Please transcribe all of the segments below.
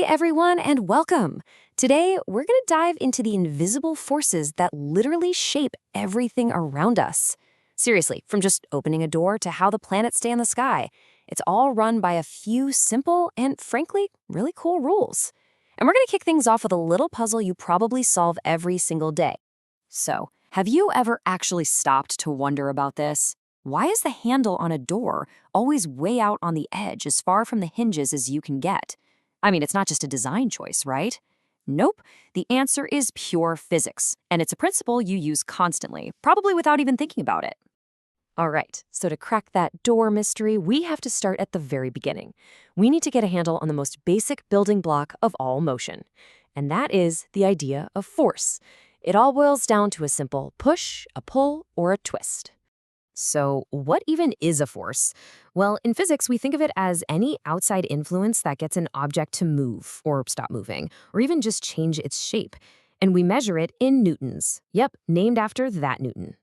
everyone, and welcome. Today, we're going to dive into the invisible forces that literally shape everything around us. Seriously, from just opening a door to how the planets stay in the sky, it's all run by a few simple and, frankly, really cool rules. And we're going to kick things off with a little puzzle you probably solve every single day. So, have you ever actually stopped to wonder about this? Why is the handle on a door always way out on the edge as far from the hinges as you can get? I mean, it's not just a design choice, right? Nope. The answer is pure physics, and it's a principle you use constantly, probably without even thinking about it. All right, so to crack that door mystery, we have to start at the very beginning. We need to get a handle on the most basic building block of all motion, and that is the idea of force. It all boils down to a simple push, a pull, or a twist. So what even is a force? Well, in physics, we think of it as any outside influence that gets an object to move or stop moving, or even just change its shape. And we measure it in newtons. Yep, named after that Newton.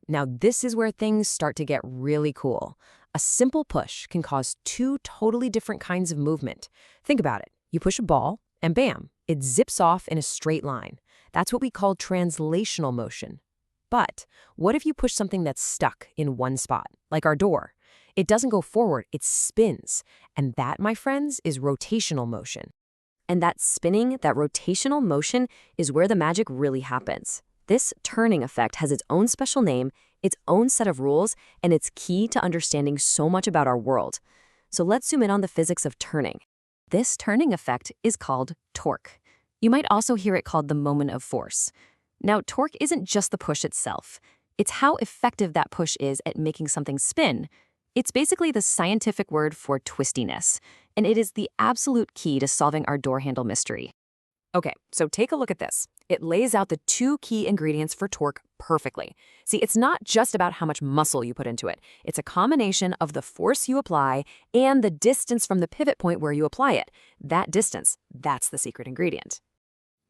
Now, this is where things start to get really cool. A simple push can cause two totally different kinds of movement. Think about it. You push a ball, and bam, it zips off in a straight line. That's what we call translational motion. But what if you push something that's stuck in one spot, like our door? It doesn't go forward, it spins. And that, my friends, is rotational motion. And that spinning, that rotational motion, is where the magic really happens. This turning effect has its own special name, its own set of rules, and it's key to understanding so much about our world. So let's zoom in on the physics of turning. This turning effect is called torque. You might also hear it called the moment of force. Now, torque isn't just the push itself. It's how effective that push is at making something spin. It's basically the scientific word for twistiness, and it is the absolute key to solving our door handle mystery. Okay, so take a look at this. It lays out the two key ingredients for torque perfectly. See, it's not just about how much muscle you put into it. It's a combination of the force you apply and the distance from the pivot point where you apply it. That distance, that's the secret ingredient.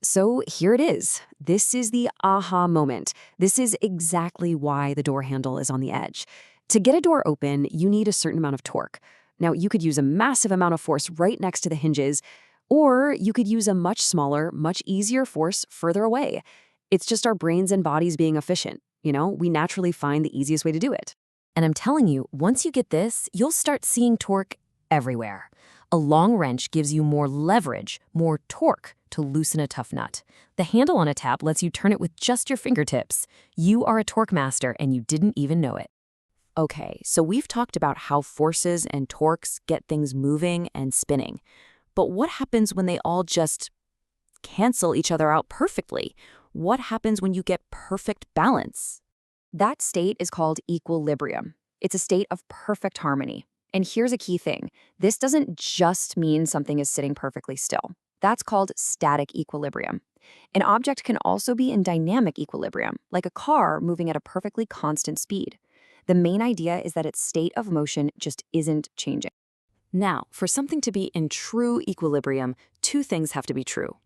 So here it is. This is the aha moment. This is exactly why the door handle is on the edge. To get a door open, you need a certain amount of torque. Now, you could use a massive amount of force right next to the hinges, or you could use a much smaller, much easier force further away. It's just our brains and bodies being efficient. We naturally find the easiest way to do it. And I'm telling you, once you get this, you'll start seeing torque everywhere. A long wrench gives you more leverage, more torque to loosen a tough nut. The handle on a tap lets you turn it with just your fingertips. You are a torque master and you didn't even know it. Okay, so we've talked about how forces and torques get things moving and spinning. But what happens when they all just cancel each other out perfectly? What happens when you get perfect balance? That state is called equilibrium. It's a state of perfect harmony. And here's a key thing. This doesn't just mean something is sitting perfectly still. That's called static equilibrium. An object can also be in dynamic equilibrium, like a car moving at a perfectly constant speed. The main idea is that its state of motion just isn't changing. Now, for something to be in true equilibrium, two things have to be true.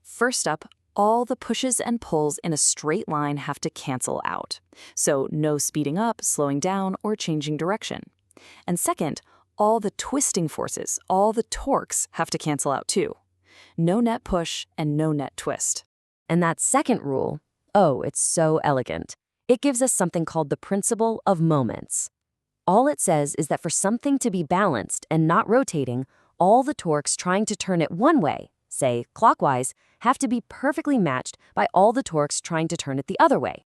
First up, all the pushes and pulls in a straight line have to cancel out. So no speeding up, slowing down, or changing direction. And second, all the twisting forces, all the torques have to cancel out too. No net push and no net twist. And that second rule, oh, it's so elegant. It gives us something called the principle of moments. All it says is that for something to be balanced and not rotating, all the torques trying to turn it one way, say clockwise, have to be perfectly matched by all the torques trying to turn it the other way.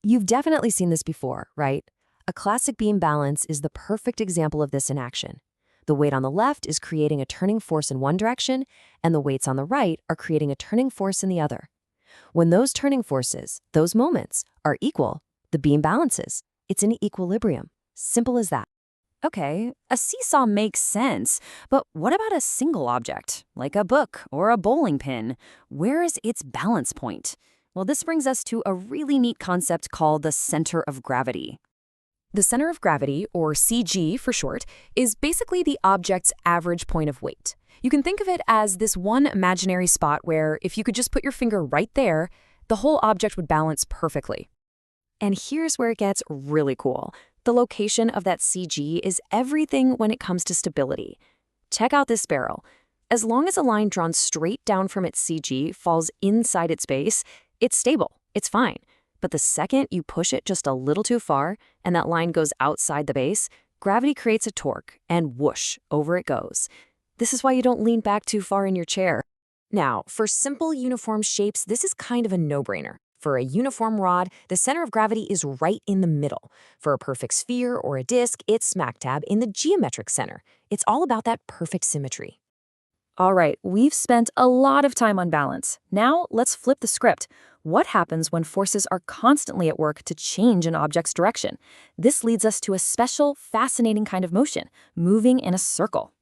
You've definitely seen this before, right? A classic beam balance is the perfect example of this in action. The weight on the left is creating a turning force in one direction, and the weights on the right are creating a turning force in the other. When those turning forces, those moments, are equal, the beam balances. It's in equilibrium. Simple as that. Okay, a seesaw makes sense, but what about a single object, like a book or a bowling pin? Where is its balance point? Well, this brings us to a really neat concept called the center of gravity. The center of gravity, or CG for short, is basically the object's average point of weight. You can think of it as this one imaginary spot where if you could just put your finger right there, the whole object would balance perfectly. And here's where it gets really cool. The location of that CG is everything when it comes to stability. Check out this barrel. As long as a line drawn straight down from its CG falls inside its base, it's stable, it's fine. But the second you push it just a little too far and that line goes outside the base, gravity creates a torque, and whoosh, over it goes. This is why you don't lean back too far in your chair. Now, for simple uniform shapes, this is kind of a no-brainer. For a uniform rod, the center of gravity is right in the middle. For a perfect sphere or a disc, it's smack dab in the geometric center. It's all about that perfect symmetry. All right, we've spent a lot of time on balance. Now, let's flip the script. What happens when forces are constantly at work to change an object's direction? This leads us to a special, fascinating kind of motion, moving in a circle.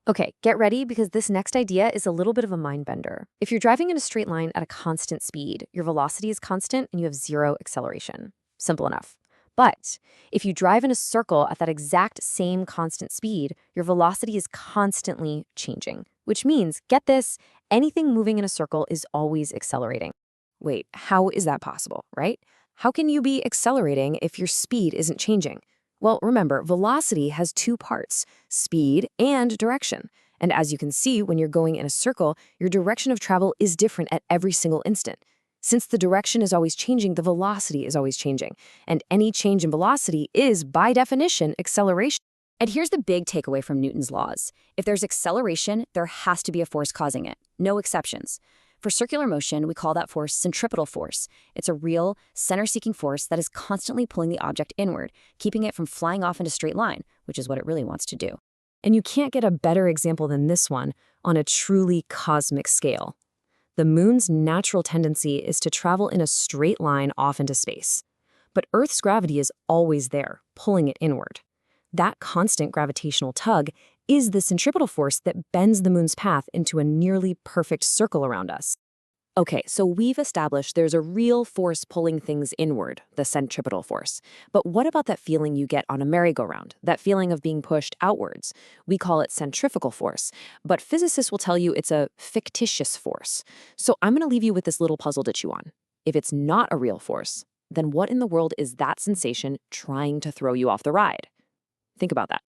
Okay, get ready because this next idea is a little bit of a mind bender. If you're driving in a straight line at a constant speed, your velocity is constant and you have zero acceleration. Simple enough. But if you drive in a circle at that exact same constant speed, your velocity is constantly changing, which means, get this, anything moving in a circle is always accelerating. Wait, how is that possible, right? How can you be accelerating if your speed isn't changing? Well, remember, velocity has two parts, speed and direction. And as you can see, when you're going in a circle, your direction of travel is different at every single instant. Since the direction is always changing, the velocity is always changing. And any change in velocity is, by definition, acceleration. And here's the big takeaway from Newton's laws. If there's acceleration, there has to be a force causing it. No exceptions. For circular motion, we call that force centripetal force. It's a real, center-seeking force that is constantly pulling the object inward, keeping it from flying off into a straight line, which is what it really wants to do. And you can't get a better example than this one on a truly cosmic scale. The moon's natural tendency is to travel in a straight line off into space. But Earth's gravity is always there, pulling it inward. That constant gravitational tug is the centripetal force that bends the moon's path into a nearly perfect circle around us. Okay, so we've established there's a real force pulling things inward, the centripetal force. But what about that feeling you get on a merry-go-round, that feeling of being pushed outwards? We call it centrifugal force, but physicists will tell you it's a fictitious force. So I'm going to leave you with this little puzzle to chew on. If it's not a real force, then what in the world is that sensation trying to throw you off the ride? Think about that.